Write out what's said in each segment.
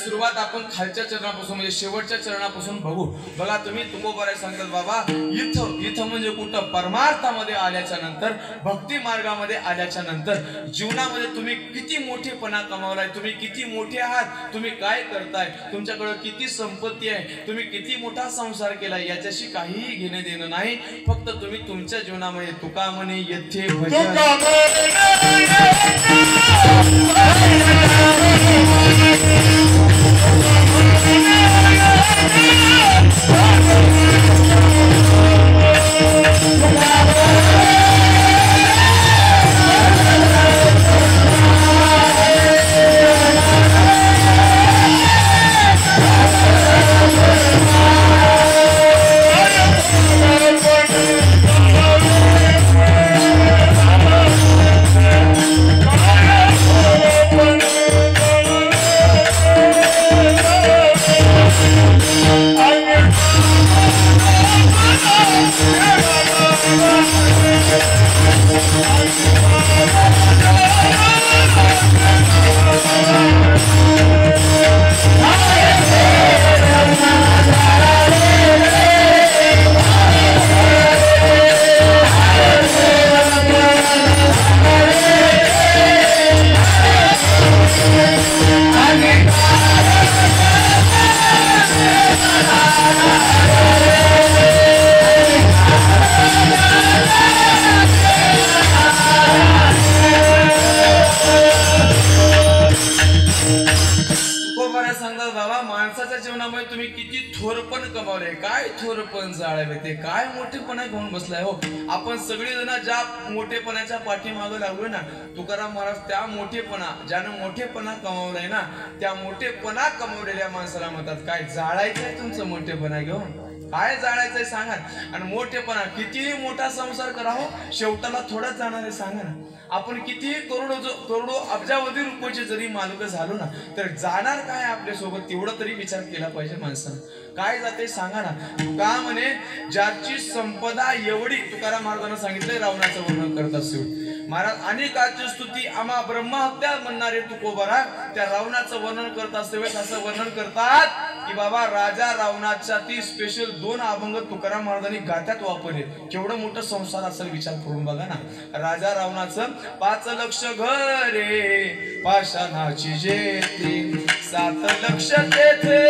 सुरुवात आपण खालच्या चरणापासून म्हणजे शेवटच्या चरणापासून बघू। बघा तुम्ही तुकोबाराय सांगतात बाबा इथं म्हणजे कुठं परमार्थामध्ये आल्याच्या नंतर भक्ती मार्गामध्ये आल्याच्या नंतर जीवनामध्ये तुम्ही किती मोठेपणा कमावलाय, तुम्ही किती मोठे आहात, तुम्ही काय करताय, तुमच्याकडे किती संपत्ती आहे, तुम्ही किती मोठा संसार केलाय याच्याशी काहीही घेणे देणं नाही। फक्त तुम्ही तुमच्या जीवनामध्ये तुका म्हणे येथे भजन तुम्ही किती थोरपण कमावले, काय थोरपण जाळावे ते काय मोठेपणा घेऊन बसलाय हो। आपण सगळे जण ज्या मोठेपणाच्या पाठीमागे लागलोय ना, तुकाराम महाराज त्या मोठेपणा ज्यानं मोठेपणा कमावलाय ना त्या मोठेपणा कमावलेल्या माणसाला म्हणतात काय जाळायचंय तुमचं मोठेपणा घेऊन, काय जाळायचंय सांगा। आणि मोठेपणा कितीही मोठा संसार करावं शेवटाला थोडाच जाणार आहे सांगा ना। आपण कितीही करोडो अब्जावधी रुपयाचे जरी मालक झालो ना तर जाणार काय आपल्या सोबत तेवढं तरी विचार केला पाहिजे माणसानं। काय जाते सांगा ना। तुका म्हणे ज्याची संपदा एवढी, तुकाराम महाराजांना सांगितलंय रावणाचं वर्णन करत असेल महाराज अनेकाची स्तुती आम्हा ब्रह्महत्या म्हणणारे तुकोबारा त्या रावणाचं वर्णन करत असते असं वर्णन करतात की बाबा राजा रावणाच्या ती स्पेशल 2 अभंग तुकाराम महाराजांनी गात्यात वापरले। केवढं मोठं संसार असेल विचार करून बघा ना। राजा रावणाचं 5 लक्ष घरे पाषाणाची जेथे 7 लक्ष तेथे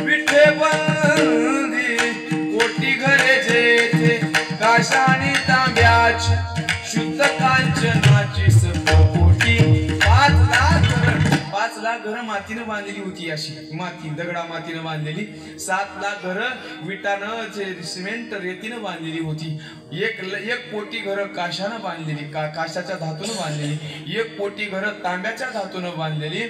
विठे बंदी कोटी घरे जेथे काशाणी तांब्याची शुद्ध कांचनाची कोटी 5 लाख घर मातीनं बांधलेली होती, अशी माती दगडा मातीनं बांधलेली। 7 लाख घर विटानं सिमेंट रेतीनं बांधलेली होती। 1 कोटी घर काशानं बांधलेली, काशाच्या धातून बांधलेली। 1 कोटी घर तांब्याच्या धातून बांधलेली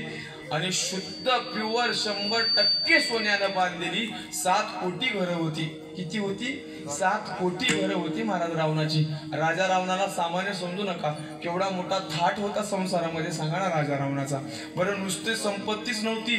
आणि शुद्ध प्युअर 100% सोन्यानं बांधलेली 7 कोटी घर होती। किती होती? 7 कोटी घर होती महाराज रावणाची। राजा रावणाला सामान्य समजू नका, केवढा मोठा थाट होता संसारामध्ये सांगा ना राजा रावणाचा। बरं नुसते संपत्तीच नव्हती,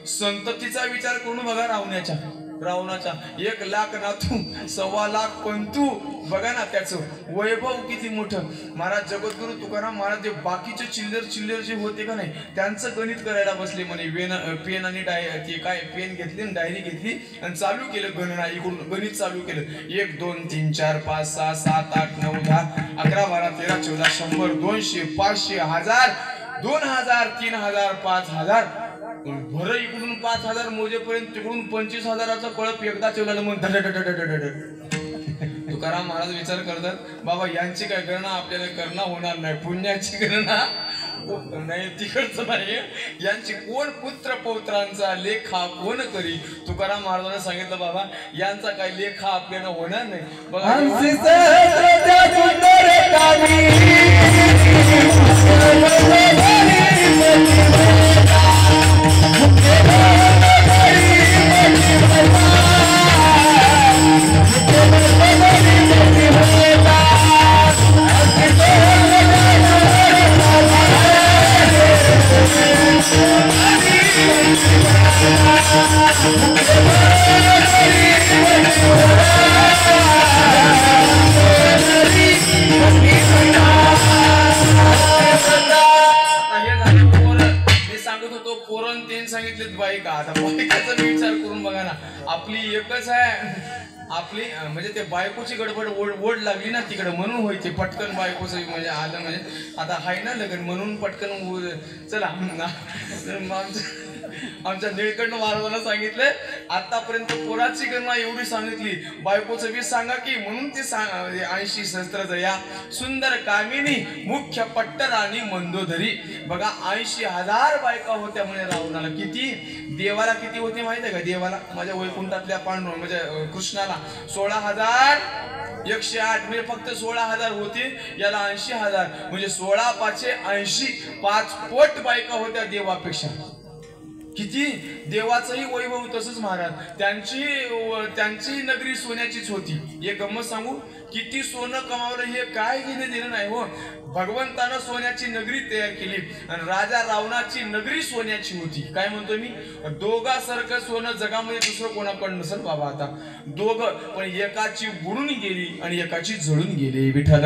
संततीचा विचार करून बघा रावणाचा 1 लाख नातू 1.25 लाख पंतू, बघा ना त्याचं वैभव किती मोठं। महाराज जगद्गुरु तुकाराम महाराज जे बाकीचे चिल्लर जे होते का नाही त्यांचं गणित करायला बसले म्हणे। पेन आणि पेन घेतली आणि डायरी घेतली आणि चालू केलं गणना, इकडून गणित चालू केलं। 1 2 3 4 5 6 7 8 9 10 11 12 13 14 100 200 500 1000 2000 3000 5000 भर इकडून 5000 मोजेपर्यंत तिकडून 25000चा कळप एकदा ठेवला मग तुकाराम महाराज विचार करतात बाबा यांची काय गणना आपल्याला करणं होणार नाही, पुण्याची गणना नाही तिकडचं नाही, यांची कोण पुत्र पौत्रांचा लेखा कोण करी। तुकाराम महाराजांना सांगितलं बाबा यांचा काय लेखा आपल्याला होणार नाही। बघा त्यांनी सांगितले बायका. आता बायकाचा विचार करून बघा ना, आपली एकच आहे आपली, म्हणजे ते बायकोची गडबड ओढ लागली ना तिकडे, म्हणून होय ते पटकन बायकोचं म्हणजे आलं, म्हणजे आता हाय ना लग्न म्हणून पटकन चला. आमच्या निळकंठ महाराजांना सांगितलं आतापर्यंत पोराची गणना एवढी सांगितली, बायकोचं बी सांगा की, म्हणून ते 80 सहस्त्र या सुंदर कामिनी मुख्य पट्टराणी मंदोदरी. बघा 80,000 बायका होत्या म्हणे रावणाला. किती देवाला किती होते माहिती आहे का? देवाला माझ्या वैकुंठातल्या म्हणजे कृष्णाला 16,108 म्हणजे फक्त 16,000 होते, याला 80,000 म्हणजे 16 पाचे 80, 5 पट बायका होत्या देवापेक्षा. किती देवाचंही वैभव तसंच महाराज. त्यांची नगरी सोन्याचीच होती. एक गंमत सांगू, किती सोनं कमावलं हे काय घेणे देणं नाही हो. भगवंतानं सोन्याची नगरी तयार केली आणि राजा रावणाची नगरी सोन्याची होती. काय म्हणतो मी, दोघासारखं सोनं जगामध्ये दुसरं कोणाकडे नसेल बाबा. आता दोघं, पण एकाची बुडून गेली आणि एकाची जळून गेली. विठ्ठल